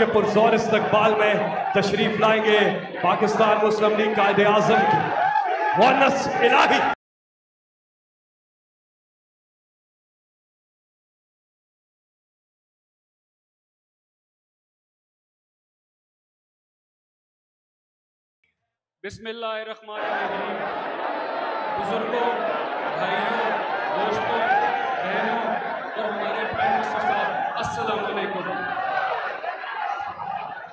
के पुरजोर इस्तकबाल में तशरीफ लाएंगे पाकिस्तान मुस्लिम लीग कायदे आजम की मुअन्नस इलाही। बिस्मिल्लाहिर्रहमानिर्रहीम। बुजुर्गों, भाइयों, दोस्तों, बहनों और हमारे प्राइम मिनिस्टर साहब, अस्सलाम वालेकुम।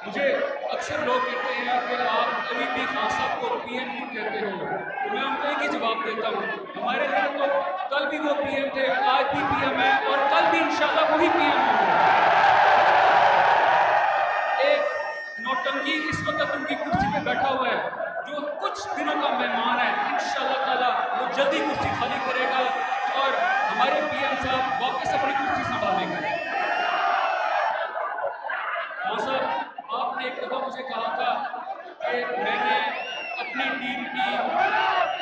मुझे अक्सर लोग कहते हैं कि आप अभी भी खान साहब को पीएम क्यों कहते हो, तो मैं उनको एक ही जवाब देता हूँ, हमारे लिए तो कल भी वो पीएम थे, आज भी पीएम है और कल भी इंशाल्लाह वही पीएम होंगे। एक नौटंकी इस वक्त उनकी कुर्सी पे बैठा हुआ है, जो कुछ दिनों का मेहमान है, इंशाअल्लाह ताला वो जल्दी कुर्सी खाली करेगा और हमारे पीएम साहब वापस अपनी कुर्सी संभालेंगे। हाँ साहब, आपने एक दफ़ा मुझे कहा था कि मैंने अपनी टीम की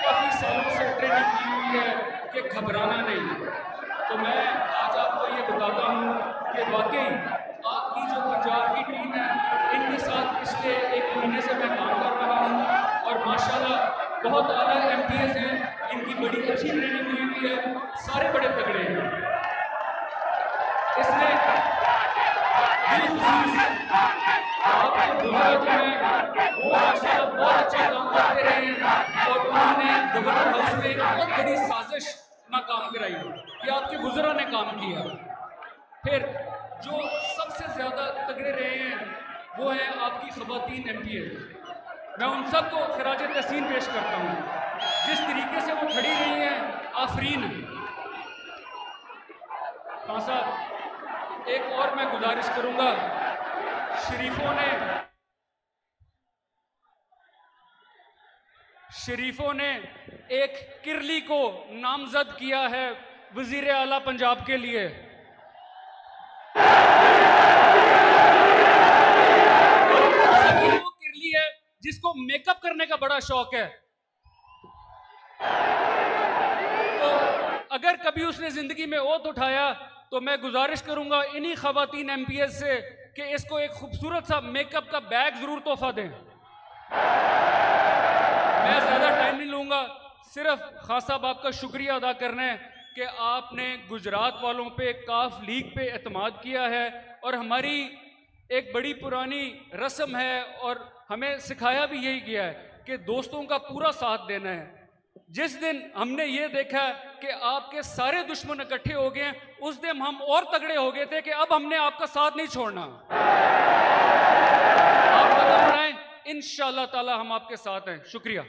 काफ़ी सालों से ट्रेनिंग की हुई है कि घबराना नहीं, तो मैं आज आपको ये बताता हूँ कि वाकई आपकी जो पंजाब की टीम है, इनके साथ पिछले 1 महीने से मैं काम कर रहा हूँ और माशाल्लाह बहुत आला एमपीएस हैं, इनकी बड़ी अच्छी ट्रेनिंग हुई है, सारे बड़े तगड़े हैं। इसमें आपके बुजुर्ग हैं, वो माशाल्लाह बहुत अच्छा काम करते रहे हैं और उन्होंने गवर्नर हाउस में बहुत बड़ी साजिश नाकाम कराई, ये आपके बुजुर्ग ने काम किया। फिर जो सबसे ज़्यादा तगड़े रहे हैं वो हैं आपकी ख़वातीन एमपीएस। मैं उन सब को खराज तहसीन पेश करता हूँ, जिस तरीके से वो खड़ी रही हैं, आफरीन। हाँ साहब, एक और मैं गुजारिश करूँगा, शरीफों ने एक किरली को नामजद किया है वजीर आला पंजाब के लिए। वो किरली है जिसको मेकअप करने का बड़ा शौक है, तो अगर कभी उसने जिंदगी में ओथ उठाया तो मैं गुजारिश करूंगा इन्हीं खवातीन एमपीएस से कि इसको एक खूबसूरत सा मेकअप का बैग जरूर तोहफा दें। मैं ज्यादा टाइम नहीं लूंगा, सिर्फ खान साहब आपका शुक्रिया अदा करना है कि आपने गुजरात वालों पे काफ लीग पे एतमाद किया है और हमारी एक बड़ी पुरानी रस्म है और हमें सिखाया भी यही गया है कि दोस्तों का पूरा साथ देना है। जिस दिन हमने ये देखा कि आपके सारे दुश्मन इकट्ठे हो गए, उस दिन हम और तगड़े हो गए थे कि अब हमने आपका साथ नहीं छोड़ना। आप कदम बढ़ाएं, इंशाअल्लाह ताला हम आपके साथ हैं। शुक्रिया।